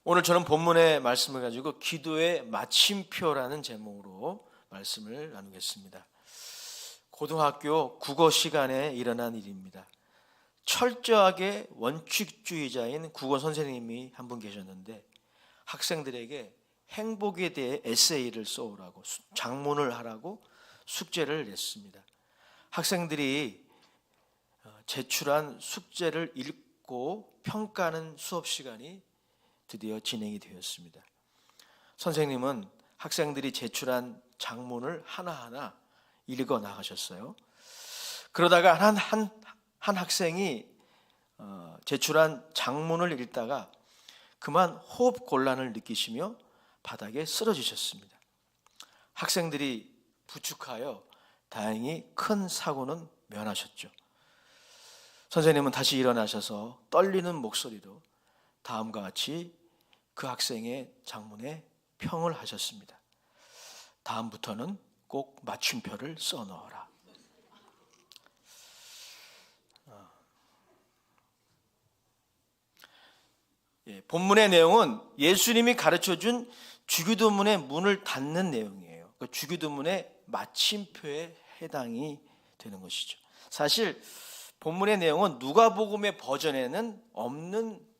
오늘 저는 본문의 말씀을 가지고 기도의 마침표라는 제목으로 말씀을 나누겠습니다. 고등학교 국어 시간에 일어난 일입니다. 철저하게 원칙주의자인 국어 선생님이 한 분 계셨는데 학생들에게 행복에 대해 에세이를 써오라고 작문을 하라고 숙제를 냈습니다. 학생들이 제출한 숙제를 읽고 평가하는 수업 시간이 드디어 진행이 되었습니다. 선생님은 학생들이 제출한 작문을 하나하나 읽어 나가셨어요. 그러다가 한 학생이 제출한 작문을 읽다가 그만 호흡 곤란을 느끼시며 바닥에 쓰러지셨습니다. 학생들이 부축하여 다행히 큰 사고는 면하셨죠. 선생님은 다시 일어나셔서 떨리는 목소리로 다음과 같이 그 학생의 작문에 평을 하셨습니다. 다음부터는 꼭 맞춤표를 써넣어라. 본문의 내용은 예수님이 가르쳐준 주기도문의 문을 닫는 내용이에요. 그 주기도문의 마침표에 해당이 되는 것이죠. 사실 본문의 내용은 누가복음의 버전에는 없는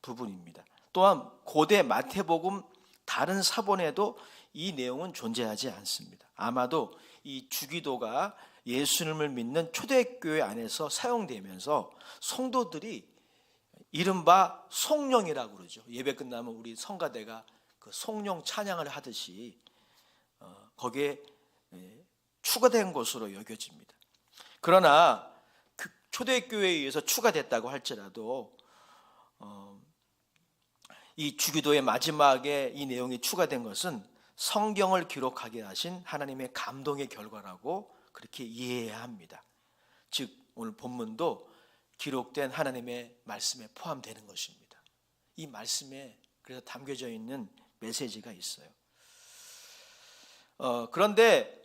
부분입니다. 또한 고대 마태복음 다른 사본에도 이 내용은 존재하지 않습니다. 아마도 이 주기도가 예수님을 믿는 초대교회 안에서 사용되면서 성도들이 이른바 송령이라고 그러죠. 예배 끝나면 우리 성가대가 그 송령 찬양을 하듯이 거기에 추가된 것으로 여겨집니다. 그러나 그 초대교회에 의해서 추가됐다고 할지라도 이 주기도의 마지막에 이 내용이 추가된 것은 성경을 기록하게 하신 하나님의 감동의 결과라고 그렇게 이해해야 합니다. 즉 오늘 본문도 기록된 하나님의 말씀에 포함되는 것입니다. 이 말씀에 그래서 담겨져 있는 메시지가 있어요. 그런데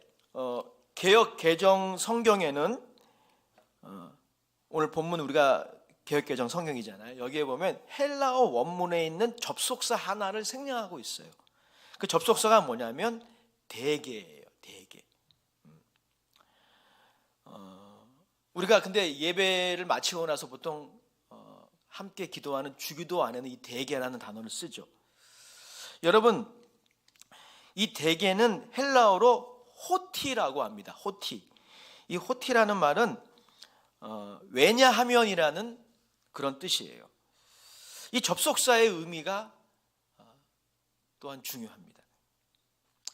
개역 개정 성경에는 오늘 본문 우리가 개역 개정 성경이잖아요. 여기에 보면 헬라어 원문에 있는 접속사 하나를 생략하고 있어요. 그 접속사가 뭐냐면 대개예요. 대개. 우리가 근데 예배를 마치고 나서 보통 함께 기도하는 주기도 안에는 이 대개라는 단어를 쓰죠. 여러분, 이 대개는 헬라어로 호티라고 합니다. 호티. 이 호티라는 말은 왜냐하면이라는 그런 뜻이에요. 이 접속사의 의미가 또한 중요합니다.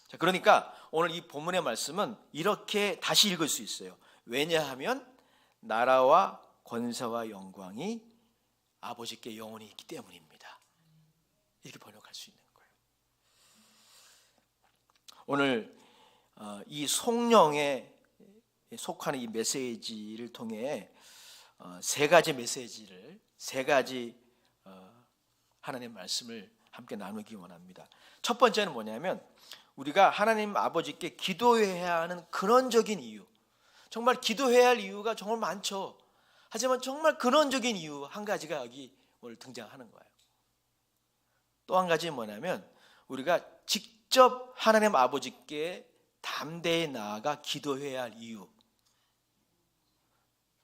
자, 그러니까 오늘 이 본문의 말씀은 이렇게 다시 읽을 수 있어요. 왜냐하면 나라와 권세와 영광이 아버지께 영원히 있기 때문입니다. 이렇게 번역할 수 있는 거예요. 오늘 이 송령에 속하는 이 메시지를 통해 세 가지 메시지를, 세 가지 하나님의 말씀을 함께 나누기 원합니다. 첫 번째는 뭐냐면 우리가 하나님 아버지께 기도해야 하는 근원적인 이유, 정말 기도해야 할 이유가 정말 많죠. 하지만 정말 근원적인 이유 한 가지가 여기 오늘 등장하는 거예요. 또 한 가지는 뭐냐면 우리가 직접 하나님 아버지께 담대히 나아가 기도해야 할 이유,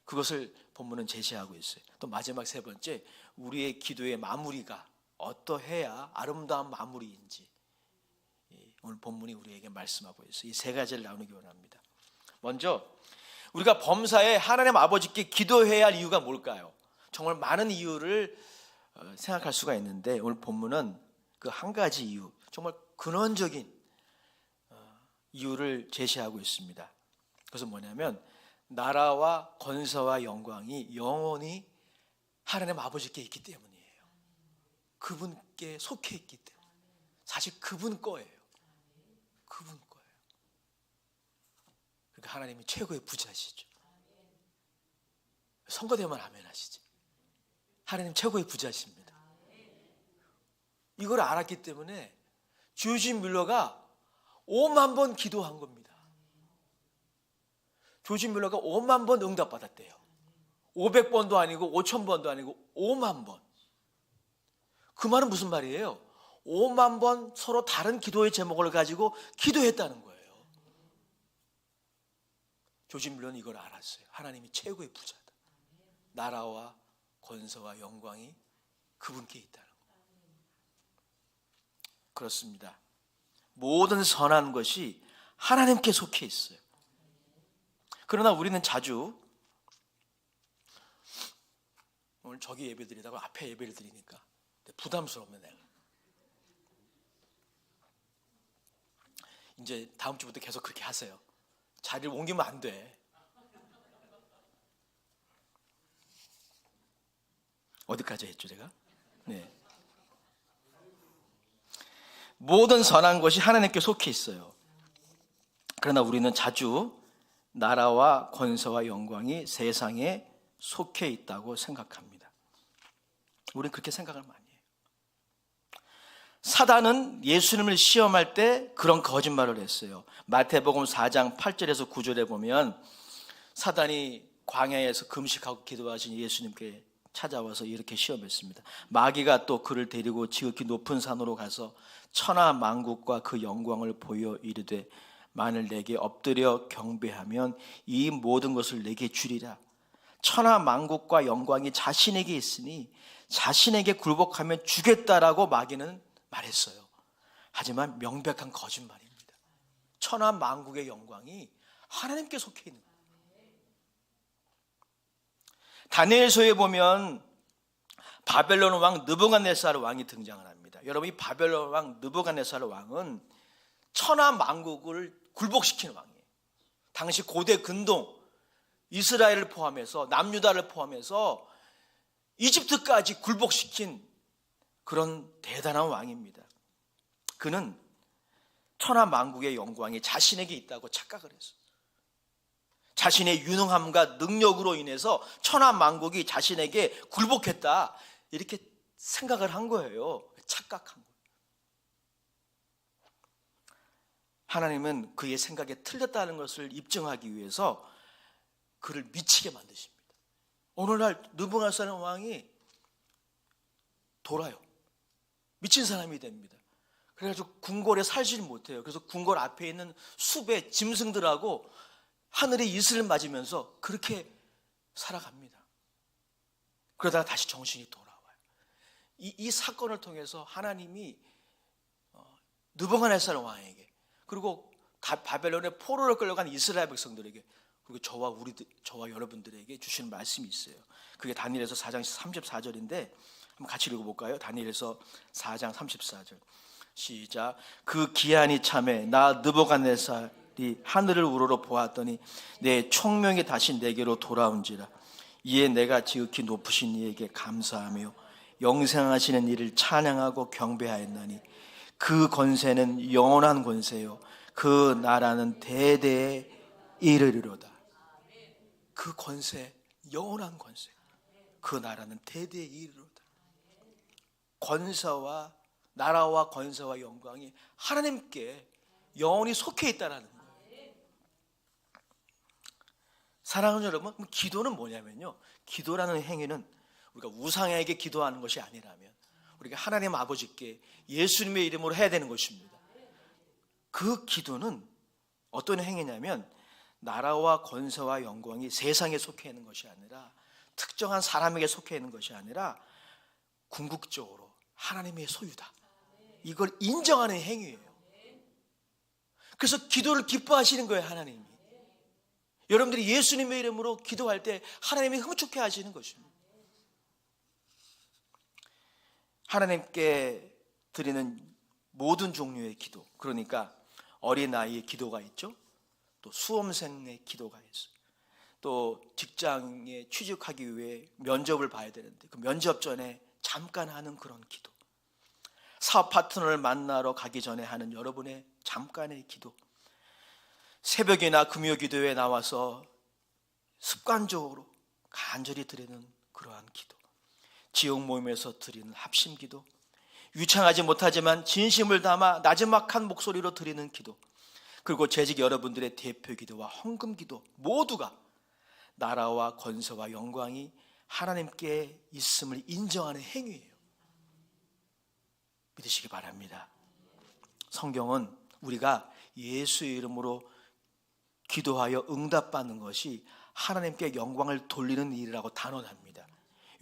그것을 본문은 제시하고 있어요. 또 마지막 세 번째, 우리의 기도의 마무리가 어떠해야 아름다운 마무리인지 오늘 본문이 우리에게 말씀하고 있어요. 이 세 가지를 나누기 원합니다. 먼저 우리가 범사에 하나님 아버지께 기도해야 할 이유가 뭘까요? 정말 많은 이유를 생각할 수가 있는데 오늘 본문은 그 한 가지 이유, 정말 근원적인 이유를 제시하고 있습니다. 그것은 뭐냐면 나라와 권세와 영광이 영원히 하나님 아버지께 있기 때문이에요. 그분께 속해 있기 때문에. 사실 그분 거예요. 그분 거예요. 그러니까 하나님이 최고의 부자시죠. 선거되면 아멘 하시지. 하나님 최고의 부자십니다. 이걸 알았기 때문에 조지 뮬러가 5만 번 기도한 겁니다. 조지 뮬러가 5만 번 응답받았대요. 500번도 아니고 5,000번도 아니고 5만 번. 그 말은 무슨 말이에요? 5만 번 서로 다른 기도의 제목을 가지고 기도했다는 거예요. 조지 밀러는 이걸 알았어요. 하나님이 최고의 부자다. 나라와 권세와 영광이 그분께 있다는 거예요. 그렇습니다. 모든 선한 것이 하나님께 속해 있어요. 그러나 우리는 자주 오늘 저기 예배 드리다가 앞에 예배를 드리니까 부담스럽네 내가. 이제 다음 주부터 계속 그렇게 하세요. 자리를 옮기면 안 돼. 어디까지 했죠 제가? 네. 모든 선한 것이 하나님께 속해 있어요. 그러나 우리는 자주 나라와 권세와 영광이 세상에 속해 있다고 생각합니다. 우리는 그렇게 생각을 많이 해요. 사단은 예수님을 시험할 때 그런 거짓말을 했어요. 마태복음 4장 8절에서 9절에 보면 사단이 광야에서 금식하고 기도하신 예수님께 찾아와서 이렇게 시험했습니다. 마귀가 또 그를 데리고 지극히 높은 산으로 가서 천하 만국과 그 영광을 보여 이르되 만일 내게 엎드려 경배하면 이 모든 것을 내게 주리라. 천하 만국과 영광이 자신에게 있으니 자신에게 굴복하면 주겠다라고 마귀는 말했어요. 하지만 명백한 거짓말입니다. 천하 만국의 영광이 하나님께 속해 있는 거예요. 다니엘서에 보면 바벨론 왕 느부갓네살 왕이 등장을 합니다. 여러분, 이 바벨론 왕 느부갓네살 왕은 천하 만국을 굴복시키는 왕이에요. 당시 고대 근동 이스라엘을 포함해서 남유다를 포함해서 이집트까지 굴복시킨 그런 대단한 왕입니다. 그는 천하 만국의 영광이 자신에게 있다고 착각을 했어요. 자신의 유능함과 능력으로 인해서 천하 만국이 자신에게 굴복했다 이렇게 생각을 한 거예요. 착각한 거예요. 하나님은 그의 생각에 틀렸다는 것을 입증하기 위해서 그를 미치게 만드십니다. 오늘날 느부갓네살 왕이 돌아요. 미친 사람이 됩니다. 그래가지고 궁궐에 살지를 못해요. 그래서 궁궐 앞에 있는 숲의 짐승들하고 하늘의 이슬을 맞으면서 그렇게 살아갑니다. 그러다가 다시 정신이 돌아와요. 이 사건을 통해서 하나님이 느부갓네살 왕에게 그리고 바벨론의 포로로 끌려간 이스라엘 백성들에게 그리고 저와 여러분들에게 주시는 말씀이 있어요. 그게 다니엘서 4장 34절인데 한번 같이 읽어볼까요? 다니엘서 4장 34절 시작. 그 기한이 참에 나 느부갓네살이 하늘을 우러러 보았더니 내 총명이 다시 내게로 돌아온지라. 이에 내가 지극히 높으신 이에게 감사하며 영생하시는 이를 찬양하고 경배하였나니 그 권세는 영원한 권세요 그 나라는 대대에 이르리로다. 그 권세, 영원한 권세, 그 나라는 대대에 이르리로다. 권세와 나라와 권세와 영광이 하나님께 영원히 속해 있다는 거예요. 사랑하는 여러분, 기도는 뭐냐면요, 기도라는 행위는 우리가 우상에게 기도하는 것이 아니라면 우리가 하나님 아버지께 예수님의 이름으로 해야 되는 것입니다. 그 기도는 어떤 행위냐면 나라와 권세와 영광이 세상에 속해 있는 것이 아니라 특정한 사람에게 속해 있는 것이 아니라 궁극적으로 하나님의 소유다, 이걸 인정하는 행위예요. 그래서 기도를 기뻐하시는 거예요. 하나님이 여러분들이 예수님의 이름으로 기도할 때 하나님이 흥축해 하시는 것입니다. 하나님께 드리는 모든 종류의 기도, 그러니까 어린아이의 기도가 있죠. 또 수험생의 기도가 있어요. 또 직장에 취직하기 위해 면접을 봐야 되는데 그 면접 전에 잠깐 하는 그런 기도, 사업 파트너를 만나러 가기 전에 하는 여러분의 잠깐의 기도, 새벽이나 금요 기도에 나와서 습관적으로 간절히 드리는 그러한 기도, 지역 모임에서 드리는 합심 기도, 유창하지 못하지만 진심을 담아 나지막한 목소리로 드리는 기도, 그리고 재직 여러분들의 대표 기도와 헌금 기도, 모두가 나라와 권세와 영광이 하나님께 있음을 인정하는 행위예요. 믿으시기 바랍니다. 성경은 우리가 예수의 이름으로 기도하여 응답받는 것이 하나님께 영광을 돌리는 일이라고 단언합니다.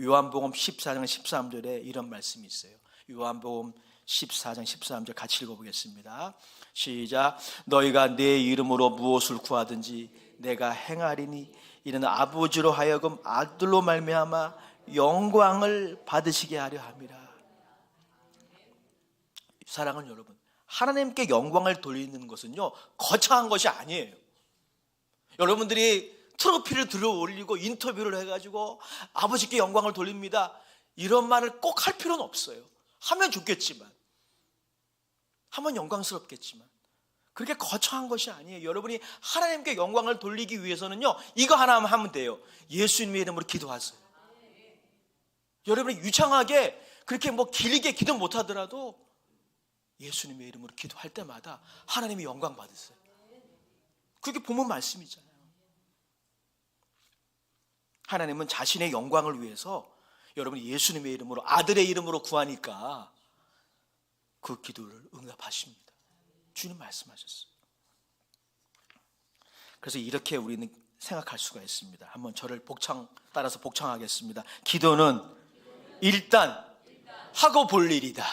요한복음 14장 13절에 이런 말씀이 있어요. 요한복음 14장 13절 같이 읽어보겠습니다. 시작. 너희가 내 이름으로 무엇을 구하든지 내가 행하리니 이는 아버지로 하여금 아들로 말미암아 영광을 받으시게 하려 함이라. 사랑하는 여러분, 하나님께 영광을 돌리는 것은요 거창한 것이 아니에요. 여러분들이 트로피를 들어 올리고 인터뷰를 해가지고 아버지께 영광을 돌립니다, 이런 말을 꼭 할 필요는 없어요. 하면 좋겠지만, 하면 영광스럽겠지만, 그렇게 거창한 것이 아니에요. 여러분이 하나님께 영광을 돌리기 위해서는요 이거 하나 하면 돼요. 예수님의 이름으로 기도하세요. 여러분이 유창하게 그렇게 길게 기도 못하더라도 예수님의 이름으로 기도할 때마다 하나님이 영광 받으세요. 그게 본문 말씀이잖아요. 하나님은 자신의 영광을 위해서 여러분이 예수님의 이름으로, 아들의 이름으로 구하니까 그 기도를 응답하십니다. 주님 말씀하셨어요. 그래서 이렇게 우리는 생각할 수가 있습니다. 한번 저를 따라서 복창하겠습니다. 기도는 일단 하고 볼 일이다.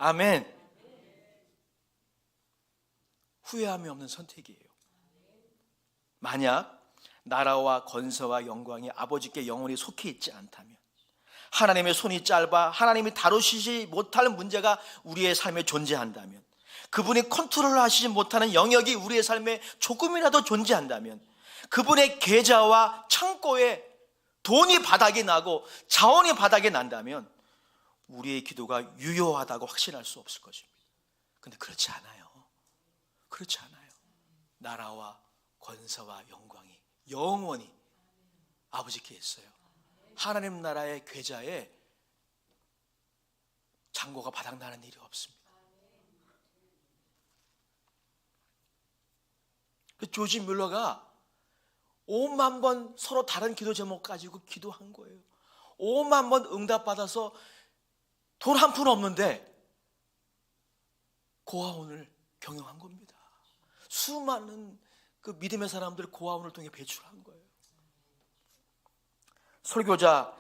아멘. 후회함이 없는 선택이에요. 만약 나라와 권세와 영광이 아버지께 영원히 속해 있지 않다면, 하나님의 손이 짧아 하나님이 다루시지 못할 문제가 우리의 삶에 존재한다면, 그분이 컨트롤하시지 못하는 영역이 우리의 삶에 조금이라도 존재한다면, 그분의 계좌와 창고에 돈이 바닥이 나고 자원이 바닥이 난다면 우리의 기도가 유효하다고 확신할 수 없을 것입니다. 그런데 그렇지 않아요. 그렇지 않아요. 나라와 권세와 영광이 영원히 아버지께 있어요. 하나님 나라의 계좌에 잔고가 바닥나는 일이 없습니다. 조지 뮬러가 5만 번 서로 다른 기도 제목 가지고 기도한 거예요. 5만 번 응답받아서 돈 한 푼 없는데 고아원을 경영한 겁니다. 수많은 그 믿음의 사람들을 고아원을 통해 배출한 거예요. 설교자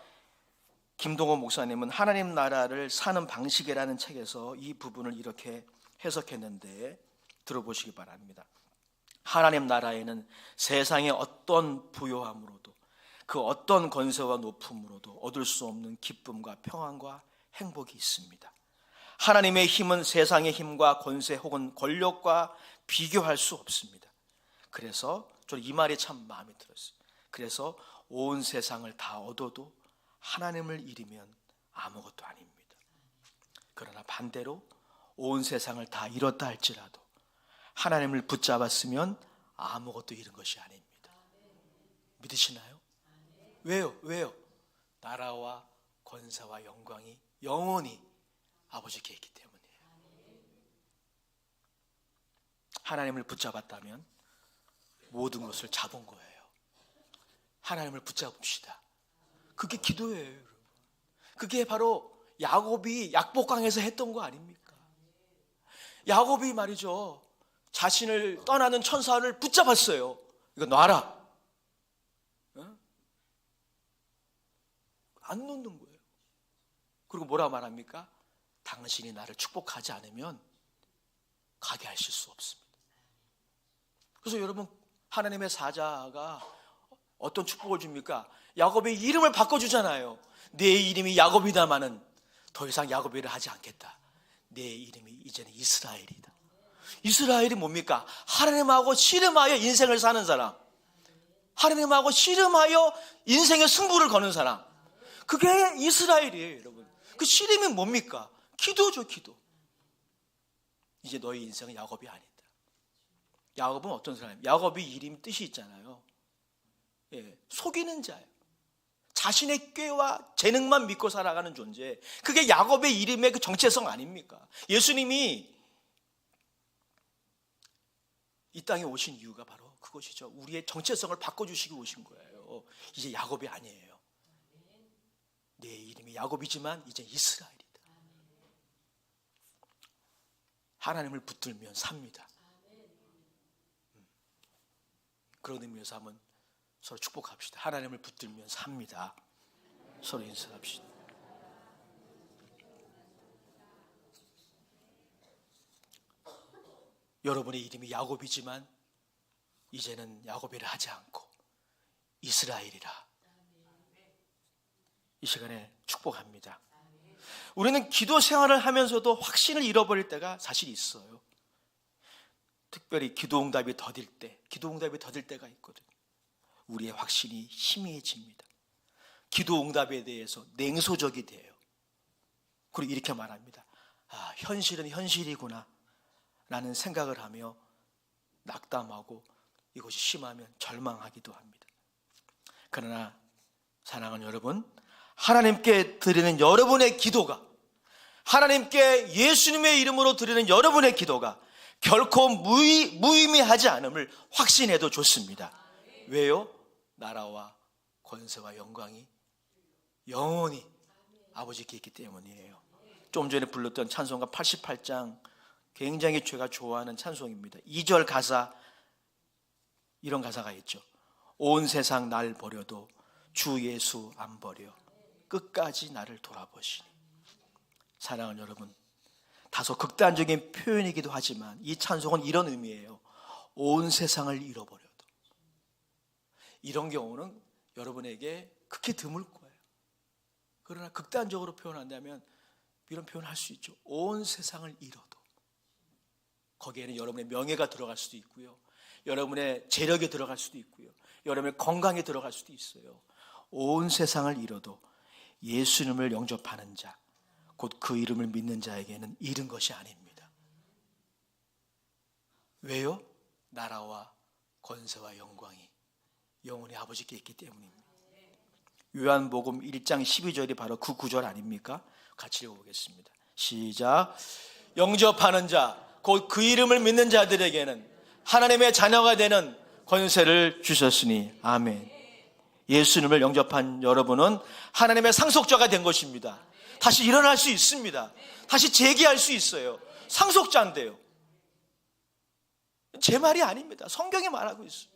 김동원 목사님은 하나님 나라를 사는 방식이라는 책에서 이 부분을 이렇게 해석했는데 들어보시기 바랍니다. 하나님 나라에는 세상의 어떤 부요함으로도 그 어떤 권세와 높음으로도 얻을 수 없는 기쁨과 평안과 행복이 있습니다. 하나님의 힘은 세상의 힘과 권세 혹은 권력과 비교할 수 없습니다. 그래서 저는 이 말이 참 마음에 들었어요. 그래서 온 세상을 다 얻어도 하나님을 잃으면 아무것도 아닙니다. 그러나 반대로 온 세상을 다 잃었다 할지라도 하나님을 붙잡았으면 아무것도 잃은 것이 아닙니다. 믿으시나요? 왜요? 나라와 권세와 영광이 영원히 아버지께 있기 때문이에요. 하나님을 붙잡았다면 모든 것을 잡은 거예요. 하나님을 붙잡읍시다. 그게 기도예요, 여러분. 그게 바로 야곱이 약복강에서 했던 거 아닙니까? 야곱이 말이죠, 자신을 떠나는 천사를 붙잡았어요. 이거 놔라. 안 놓는 거예요. 그리고 뭐라 말합니까? 당신이 나를 축복하지 않으면 가게 하실 수 없습니다. 그래서 여러분, 하나님의 사자가 어떤 축복을 줍니까? 야곱의 이름을 바꿔주잖아요. 내 이름이 야곱이다마는 더 이상 야곱이라 하지 않겠다. 내 이름이 이제는 이스라엘이다. 이스라엘이 뭡니까? 하나님하고 씨름하여 인생을 사는 사람, 하나님하고 씨름하여 인생의 승부를 거는 사람, 그게 이스라엘이에요. 여러분, 그 씨름이 뭡니까? 기도죠. 기도. 이제 너희 인생은 야곱이 아니다. 야곱은 어떤 사람이에요? 야곱이 이름 뜻이 있잖아요. 속이는 자예요. 자신의 꾀와 재능만 믿고 살아가는 존재. 그게 야곱의 이름의 그 정체성 아닙니까? 예수님이 이 땅에 오신 이유가 바로 그것이죠. 우리의 정체성을 바꿔주시기 오신 거예요. 이제 야곱이 아니에요. 내 이름이 야곱이지만 이제 이스라엘이다. 하나님을 붙들면 삽니다. 그런 의미에서 한번 서로 축복합시다. 하나님을 붙들면 삽니다. 서로 인사합시다. 여러분의 이름이 야곱이지만 이제는 야곱이라 하지 않고 이스라엘이라. 이 시간에 축복합니다. 우리는 기도 생활을 하면서도 확신을 잃어버릴 때가 사실 있어요. 특별히 기도 응답이 더딜 때가 있거든요. 우리의 확신이 희미해집니다. 기도 응답에 대해서 냉소적이 돼요. 그리고 이렇게 말합니다. 현실은 현실이구나 라는 생각을 하며 낙담하고 이것이 심하면 절망하기도 합니다. 그러나 사랑하는 여러분, 하나님께 드리는 여러분의 기도가, 하나님께 예수님의 이름으로 드리는 여러분의 기도가 결코 무의미하지 않음을 확신해도 좋습니다. 왜요? 나라와 권세와 영광이 영원히 아버지께 있기 때문이에요. 좀 전에 불렀던 찬송가 88장, 굉장히 제가 좋아하는 찬송입니다. 2절 가사, 이런 가사가 있죠. 온 세상 날 버려도 주 예수 안 버려 끝까지 나를 돌아보시니. 사랑하는 여러분, 다소 극단적인 표현이기도 하지만 이 찬송은 이런 의미예요. 온 세상을 잃어버려도. 이런 경우는 여러분에게 극히 드물 거예요. 그러나 극단적으로 표현한다면 이런 표현을 할 수 있죠. 온 세상을 잃어도. 거기에는 여러분의 명예가 들어갈 수도 있고요, 여러분의 재력이 들어갈 수도 있고요, 여러분의 건강이 들어갈 수도 있어요. 온 세상을 잃어도 예수님을 영접하는 자, 곧 그 이름을 믿는 자에게는 잃은 것이 아닙니다. 왜요? 나라와 권세와 영광이 영원히 아버지께 있기 때문입니다. 요한복음 1장 12절이 바로 그 구절 아닙니까? 같이 읽어보겠습니다. 시작. 영접하는 자, 곧 그 이름을 믿는 자들에게는 하나님의 자녀가 되는 권세를 주셨으니. 아멘. 예수님을 영접한 여러분은 하나님의 상속자가 된 것입니다. 다시 일어날 수 있습니다. 다시 재기할 수 있어요. 상속자인데요. 제 말이 아닙니다. 성경이 말하고 있어요.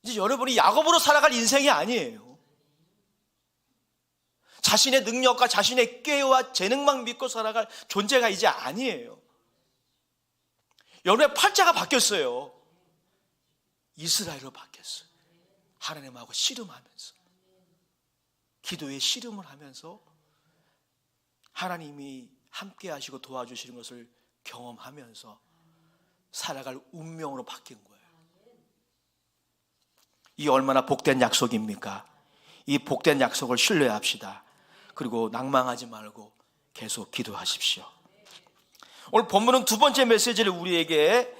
이제 여러분이 야곱으로 살아갈 인생이 아니에요. 자신의 능력과 자신의 꾀와 재능만 믿고 살아갈 존재가 이제 아니에요. 여러분의 팔자가 바뀌었어요. 이스라엘로 바뀌었어요. 하나님하고 씨름하면서, 기도에 씨름을 하면서 하나님이 함께 하시고 도와주시는 것을 경험하면서 살아갈 운명으로 바뀐 거예요. 이 얼마나 복된 약속입니까? 이 복된 약속을 신뢰합시다. 그리고 낭망하지 말고 계속 기도하십시오. 오늘 본문은 두 번째 메시지를 우리에게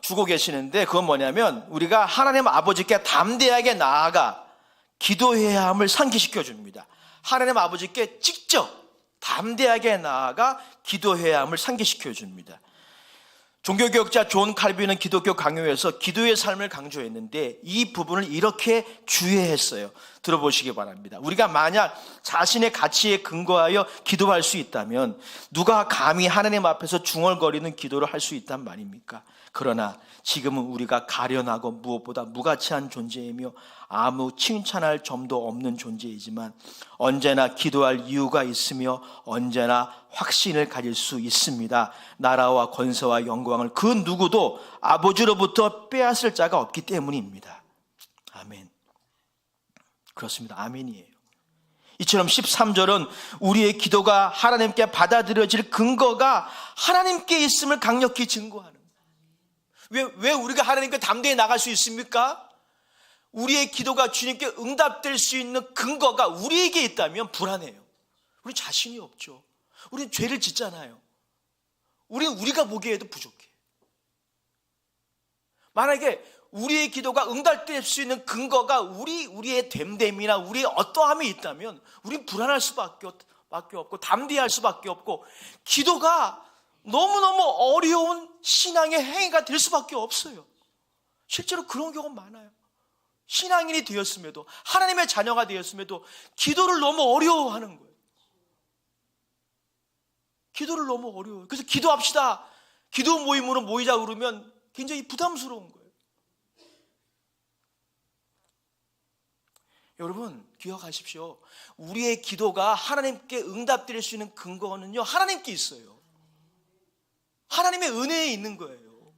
주고 계시는데, 그건 뭐냐면 우리가 하나님 아버지께 담대하게 나아가 기도해야 함을 상기시켜 줍니다. 하나님 아버지께 직접 담대하게 나아가 기도해야 함을 상기시켜 줍니다. 종교개혁자 존 칼빈은 기독교 강요에서 기도의 삶을 강조했는데 이 부분을 이렇게 주의했어요. 들어보시기 바랍니다. 우리가 만약 자신의 가치에 근거하여 기도할 수 있다면 누가 감히 하나님 앞에서 중얼거리는 기도를 할 수 있단 말입니까? 그러나 지금은 우리가 가련하고 무엇보다 무가치한 존재이며 아무 칭찬할 점도 없는 존재이지만 언제나 기도할 이유가 있으며 언제나 확신을 가질 수 있습니다. 나라와 권세와 영광을 그 누구도 아버지로부터 빼앗을 자가 없기 때문입니다. 아멘. 그렇습니다. 아멘이에요. 이처럼 13절은 우리의 기도가 하나님께 받아들여질 근거가 하나님께 있음을 강력히 증거하는. 왜 우리가 하나님께 담대히 나갈 수 있습니까? 우리의 기도가 주님께 응답될 수 있는 근거가 우리에게 있다면 불안해요. 우리 자신이 없죠. 우리는 죄를 짓잖아요. 우리는 우리가 보기에도 부족해. 만약에 우리의 기도가 응답될 수 있는 근거가 우리의 됨됨이나 우리의 어떠함이 있다면 우리는 불안할 수밖에 없고 담대할 수밖에 없고 기도가 너무너무 어려운 신앙의 행위가 될 수밖에 없어요. 실제로 그런 경우 많아요. 신앙인이 되었음에도 하나님의 자녀가 되었음에도 기도를 너무 어려워하는 거예요. 기도를 너무 어려워요. 그래서 기도합시다. 기도 모임으로 모이자 그러면 굉장히 부담스러운 거예요. 여러분 기억하십시오. 우리의 기도가 하나님께 응답드릴 수 있는 근거는요, 하나님께 있어요. 하나님의 은혜에 있는 거예요.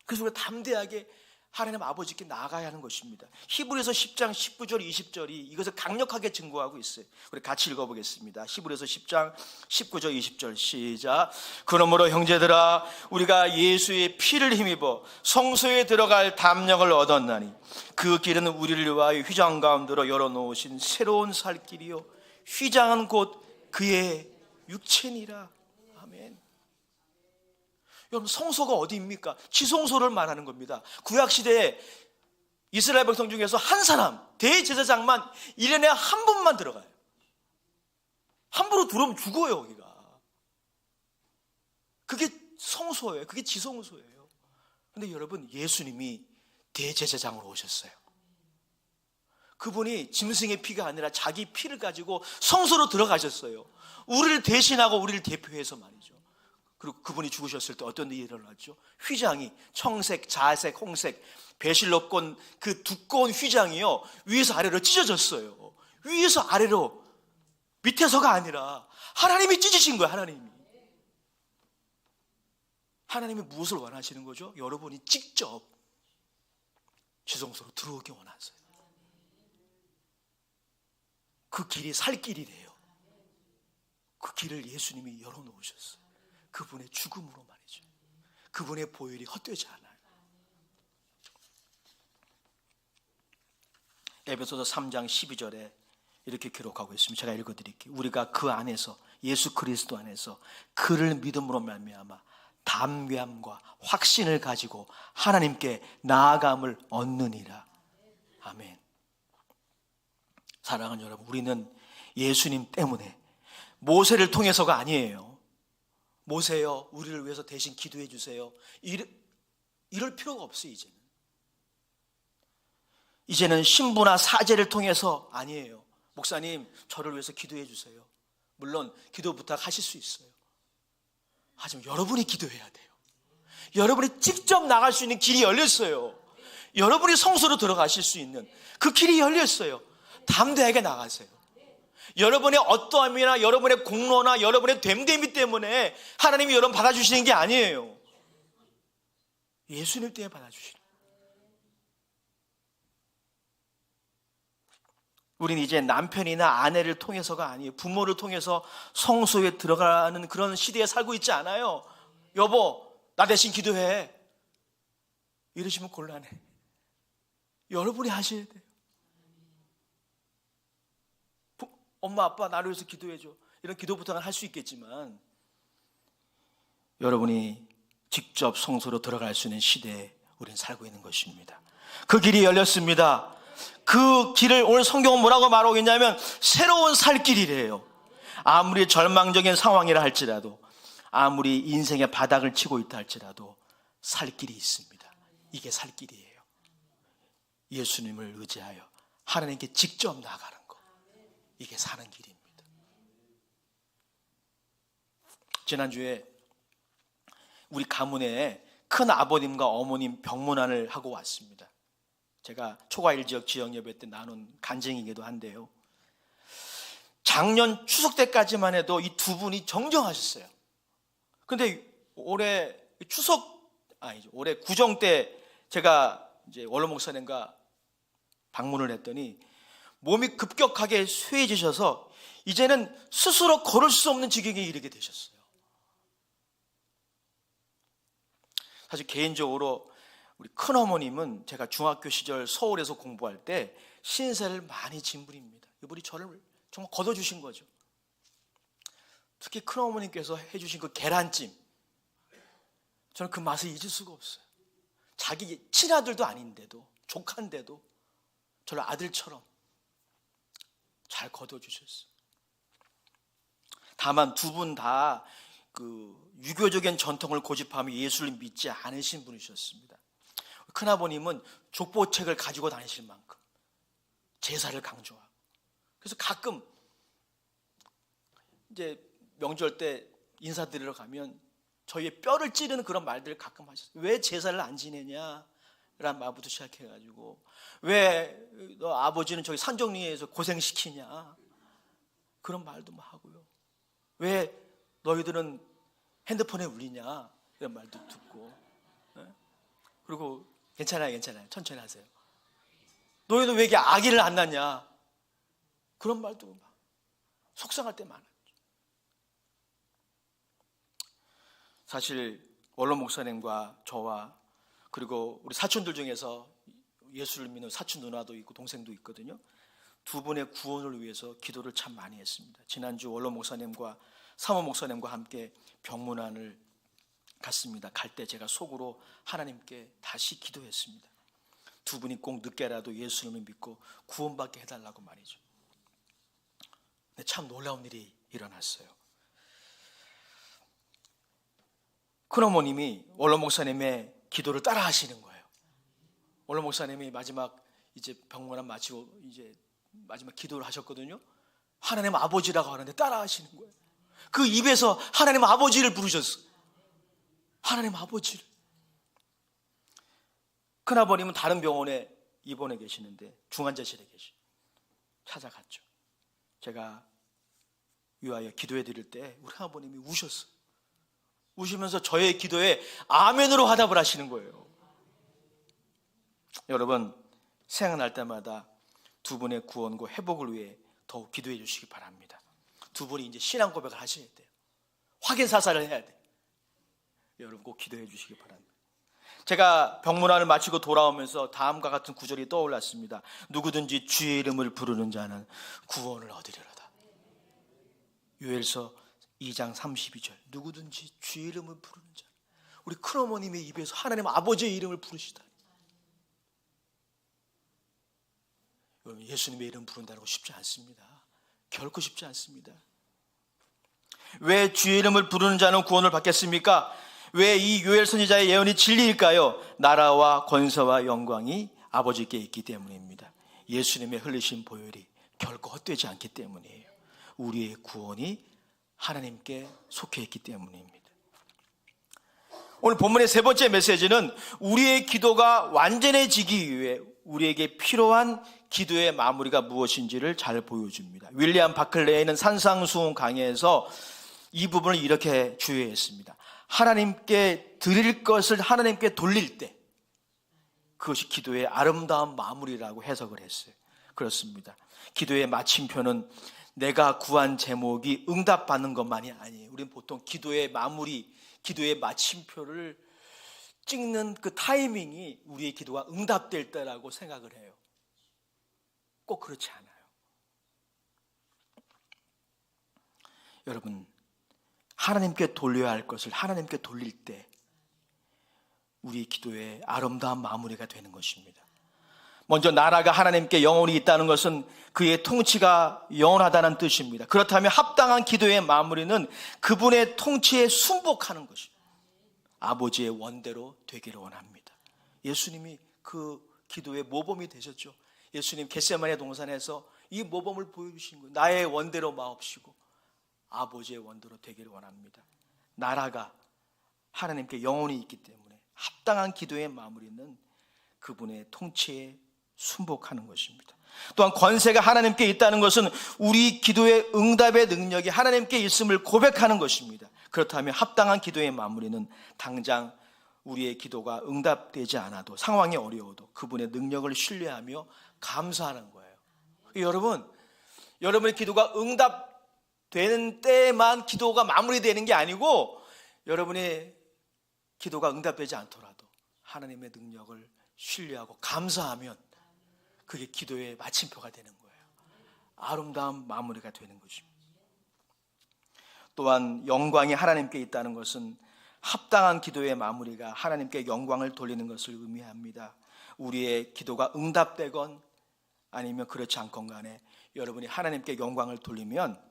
그래서 우리가 담대하게 하나님 아버지께 나아가야 하는 것입니다. 히브리서 10장 19절 20절이 이것을 강력하게 증거하고 있어요. 우리 같이 읽어보겠습니다. 히브리서 10장 19절 20절 시작. 그러므로 형제들아 우리가 예수의 피를 힘입어 성소에 들어갈 담력을 얻었나니 그 길은 우리를 위하여 휘장 가운데로 열어놓으신 새로운 살 길이요 휘장은 곧 그의 육체니라. 아멘. 여러분 성소가 어디입니까? 지성소를 말하는 겁니다. 구약시대에 이스라엘 백성 중에서 한 사람 대제사장만 1년에 한 번만 들어가요. 함부로 들어오면 죽어요. 여기가. 그게 성소예요. 그게 지성소예요. 그런데 여러분 예수님이 대제사장으로 오셨어요. 그분이 짐승의 피가 아니라 자기 피를 가지고 성소로 들어가셨어요. 우리를 대신하고 우리를 대표해서 말이죠. 그리고 그분이 죽으셨을 때 어떤 일이 일어났죠? 휘장이 청색, 자색, 홍색, 배실롭건 그 두꺼운 휘장이요 위에서 아래로 찢어졌어요. 위에서 아래로, 밑에서가 아니라 하나님이 찢으신 거예요. 하나님이 무엇을 원하시는 거죠? 여러분이 직접 지성소로 들어오기 원하세요. 그 길이 살 길이래요. 그 길을 예수님이 열어놓으셨어요. 그분의 죽음으로 말이죠. 그분의 보혈이 헛되지 않아요. 에베소서 3장 12절에 이렇게 기록하고 있습니다. 제가 읽어드릴게요. 우리가 그 안에서 예수 그리스도 안에서 그를 믿음으로 말미암아 담대함과 확신을 가지고 하나님께 나아감을 얻느니라. 아멘. 사랑하는 여러분, 우리는 예수님 때문에 모세를 통해서가 아니에요. 모세요, 우리를 위해서 대신 기도해 주세요. 이럴 필요가 없어요. 이제는 신부나 사제를 통해서 아니에요. 목사님, 저를 위해서 기도해 주세요. 물론 기도 부탁하실 수 있어요. 하지만 여러분이 기도해야 돼요. 여러분이 직접 나갈 수 있는 길이 열렸어요. 여러분이 성소로 들어가실 수 있는 그 길이 열렸어요. 담대하게 나가세요. 여러분의 어떠함이나 여러분의 공로나 여러분의 됨됨이 때문에 하나님이 여러분 받아주시는 게 아니에요. 예수님 때문에 받아주시는 거예요. 우리는 이제 남편이나 아내를 통해서가 아니에요. 부모를 통해서 성소에 들어가는 그런 시대에 살고 있지 않아요. 여보, 나 대신 기도해. 이러시면 곤란해. 여러분이 하셔야 돼요. 엄마 아빠 나를 위해서 기도해줘. 이런 기도 부탁을 할 수 있겠지만 여러분이 직접 성소로 들어갈 수 있는 시대에 우리는 살고 있는 것입니다. 그 길이 열렸습니다. 그 길을 오늘 성경은 뭐라고 말하고 있냐면 새로운 살 길이래요. 아무리 절망적인 상황이라 할지라도 아무리 인생의 바닥을 치고 있다 할지라도 살 길이 있습니다. 이게 살 길이에요. 예수님을 의지하여 하나님께 직접 나가는 것, 이게 사는 길입니다. 지난주에 우리 가문에 큰 아버님과 어머님 병문안을 하고 왔습니다. 제가 초과일 지역 지역 예배 때 나눈 간증이기도 한데요. 작년 추석 때까지만 해도 이 두 분이 정정하셨어요. 근데 올해 구정 때 제가 이제 원로 목사님과 방문을 했더니 몸이 급격하게 쇠해지셔서 이제는 스스로 걸을 수 없는 지경에 이르게 되셨어요. 사실 개인적으로 우리 큰어머님은 제가 중학교 시절 서울에서 공부할 때 신세를 많이 진 분입니다. 이분이 저를 정말 걷어주신 거죠. 특히 큰어머님께서 해주신 그 계란찜, 저는 그 맛을 잊을 수가 없어요. 자기 친아들도 아닌데도, 조카인데도 저를 아들처럼 잘 걷어주셨어요. 다만 두 분 다 그 유교적인 전통을 고집하며 예수를 믿지 않으신 분이셨습니다. 큰아버님은 족보책을 가지고 다니실 만큼 제사를 강조하고, 그래서 가끔 이제 명절 때 인사드리러 가면 저희의 뼈를 찌르는 그런 말들을 가끔 하셨어요. 왜 제사를 안 지내냐? 라는 말부터 시작해가지고, 왜 너 아버지는 저기 산정리에서 고생시키냐? 그런 말도 막 하고요. 왜 너희들은 핸드폰에 울리냐? 이런 말도 듣고. 그리고 괜찮아요. 천천히 하세요. 너희는 왜 이렇게 아기를 안 낳냐? 그런 말도 막 속상할 때 많아요. 사실 원로 목사님과 저와 그리고 우리 사촌들 중에서 예수를 믿는 사촌 누나도 있고 동생도 있거든요. 두 분의 구원을 위해서 기도를 참 많이 했습니다. 지난주 원로 목사님과 사모 목사님과 함께 병문안을 갔습니다. 갈 때 제가 속으로 하나님께 다시 기도했습니다. 두 분이 꼭 늦게라도 예수님을 믿고 구원받게 해달라고 말이죠. 근데 참 놀라운 일이 일어났어요. 큰어머님이 원로 목사님의 기도를 따라 하시는 거예요. 원로 목사님이 마지막 이제 병문안 마치고 이제 마지막 기도를 하셨거든요. 하나님 아버지라고 하는데 따라 하시는 거예요. 그 입에서 하나님 아버지를 부르셨어요. 하나님 아버지를. 큰아버님은 다른 병원에 입원해 계시는데 중환자실에 찾아갔죠. 제가 위하여 기도해 드릴 때 우리 아버님이 우셨어요. 우시면서 저의 기도에 아멘으로 화답을 하시는 거예요. 여러분, 생각날 때마다 두 분의 구원과 회복을 위해 더욱 기도해 주시기 바랍니다. 두 분이 이제 신앙 고백을 하셔야 돼요. 확인 사살을 해야 돼요. 여러분 꼭 기도해 주시기 바랍니다. 제가 병문안을 마치고 돌아오면서 다음과 같은 구절이 떠올랐습니다. 누구든지 주의 이름을 부르는 자는 구원을 얻으리로다. 요엘서 2장 32절. 누구든지 주의 이름을 부르는 자. 우리 큰어머님의 입에서 하나님 아버지의 이름을 부르시다. 여러분, 예수님의 이름 부른다는 거 쉽지 않습니다. 결코 쉽지 않습니다. 왜 주의 이름을 부르는 자는 구원을 받겠습니까? 왜 이 요엘 선지자의 예언이 진리일까요? 나라와 권세와 영광이 아버지께 있기 때문입니다. 예수님의 흘리신 보혈이 결코 헛되지 않기 때문이에요. 우리의 구원이 하나님께 속해 있기 때문입니다. 오늘 본문의 세 번째 메시지는 우리의 기도가 완전해지기 위해 우리에게 필요한 기도의 마무리가 무엇인지를 잘 보여줍니다. 윌리엄 바클레이는 산상수훈 강해에서 이 부분을 이렇게 주의했습니다. 하나님께 드릴 것을 하나님께 돌릴 때 그것이 기도의 아름다운 마무리라고 해석을 했어요. 그렇습니다. 기도의 마침표는 내가 구한 제목이 응답받는 것만이 아니에요. 우리는 보통 기도의 마무리, 기도의 마침표를 찍는 그 타이밍이 우리의 기도가 응답될 때라고 생각을 해요. 꼭 그렇지 않아요. 여러분, 하나님께 돌려야 할 것을 하나님께 돌릴 때 우리 기도의 아름다운 마무리가 되는 것입니다. 먼저 나라가 하나님께 영원히 있다는 것은 그의 통치가 영원하다는 뜻입니다. 그렇다면 합당한 기도의 마무리는 그분의 통치에 순복하는 것입니다. 아버지의 원대로 되기를 원합니다. 예수님이 그 기도의 모범이 되셨죠. 예수님 겟세마네 동산에서 이 모범을 보여주신 거예요. 나의 원대로 마옵시고 아버지의 원대로 되기를 원합니다. 나라가 하나님께 영원히 있기 때문에 합당한 기도의 마무리는 그분의 통치에 순복하는 것입니다. 또한 권세가 하나님께 있다는 것은 우리 기도의 응답의 능력이 하나님께 있음을 고백하는 것입니다. 그렇다면 합당한 기도의 마무리는 당장 우리의 기도가 응답되지 않아도 상황이 어려워도 그분의 능력을 신뢰하며 감사하는 거예요. 여러분, 여러분의 기도가 응답되는 때만 기도가 마무리되는 게 아니고 여러분의 기도가 응답되지 않더라도 하나님의 능력을 신뢰하고 감사하면 그게 기도의 마침표가 되는 거예요. 아름다운 마무리가 되는 것입니다. 또한 영광이 하나님께 있다는 것은 합당한 기도의 마무리가 하나님께 영광을 돌리는 것을 의미합니다. 우리의 기도가 응답되건 아니면 그렇지 않건 간에 여러분이 하나님께 영광을 돌리면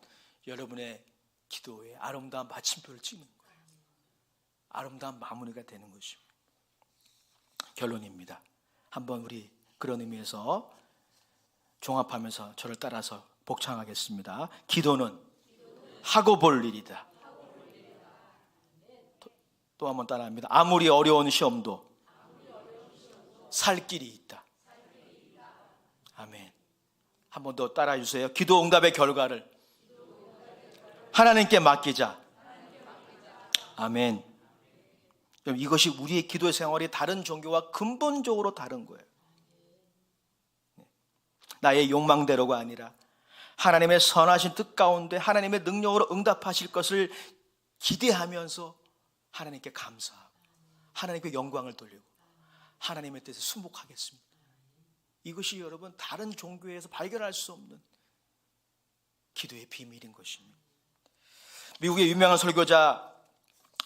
여러분의 기도에 아름다운 마침표를 찍는 거예요. 아름다운 마무리가 되는 것입니다. 결론입니다. 한번 우리 그런 의미에서 종합하면서 저를 따라서 복창하겠습니다. 기도는 하고 볼 일이다. 또 한번 따라합니다. 아무리 어려운 시험도 살 길이 있다. 아멘. 한 번 더 따라해 주세요. 기도 응답의 결과를 하나님께 맡기자. 아멘. 이것이 우리의 기도 생활이 다른 종교와 근본적으로 다른 거예요. 나의 욕망대로가 아니라 하나님의 선하신 뜻 가운데 하나님의 능력으로 응답하실 것을 기대하면서 하나님께 감사하고 하나님께 영광을 돌리고 하나님의 뜻에 순복하겠습니다. 이것이 여러분 다른 종교에서 발견할 수 없는 기도의 비밀인 것입니다. 미국의 유명한 설교자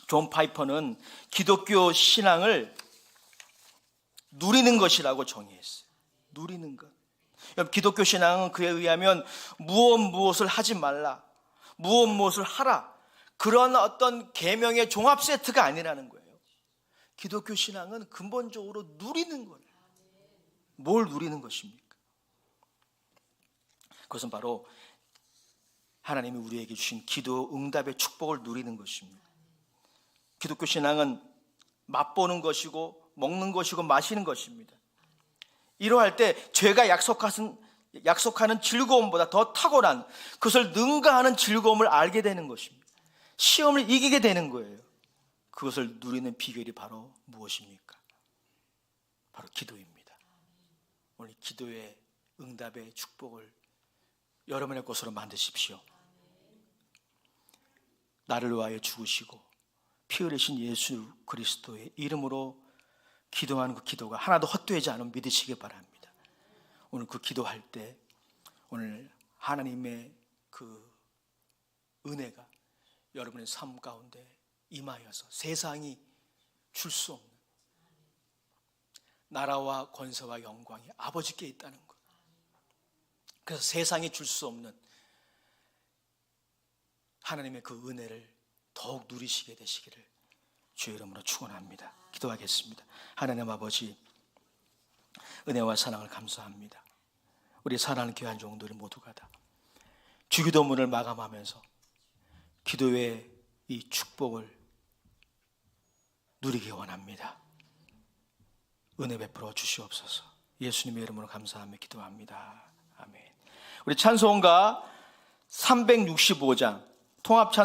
존 파이퍼는 기독교 신앙을 누리는 것이라고 정의했어요. 누리는 것. 기독교 신앙은 그에 의하면 무엇을 하지 말라, 무엇을 하라, 그런 어떤 계명의 종합 세트가 아니라는 거예요. 기독교 신앙은 근본적으로 누리는 거예요. 뭘 누리는 것입니까? 그것은 바로 하나님이 우리에게 주신 기도 응답의 축복을 누리는 것입니다. 기독교 신앙은 맛보는 것이고 먹는 것이고 마시는 것입니다. 이러할 때 죄가 약속하는 즐거움보다 더 탁월한 그것을 능가하는 즐거움을 알게 되는 것입니다. 시험을 이기게 되는 거예요. 그것을 누리는 비결이 바로 무엇입니까? 바로 기도입니다. 오늘 기도의 응답의 축복을 여러분의 것으로 만드십시오. 나를 위하여 죽으시고 피 흘리신 예수 그리스도의 이름으로 기도하는 그 기도가 하나도 헛되지 않음을 믿으시기 바랍니다. 오늘 그 기도할 때 오늘 하나님의 그 은혜가 여러분의 삶 가운데 임하여서 세상이 줄 수 없는 나라와 권세와 영광이 아버지께 있다는 것. 그래서 세상이 줄 수 없는 하나님의 그 은혜를 더욱 누리시게 되시기를 주의 이름으로 축원합니다. 기도하겠습니다. 하나님 아버지, 은혜와 사랑을 감사합니다. 우리 사랑하는 귀한 종들이 모두가 다 주기도문을 마감하면서 기도의 이 축복을 누리기 원합니다. 은혜 베풀어 주시옵소서. 예수님의 이름으로 감사하며 기도합니다. 아멘. 우리 찬송가 365장 통합 찬송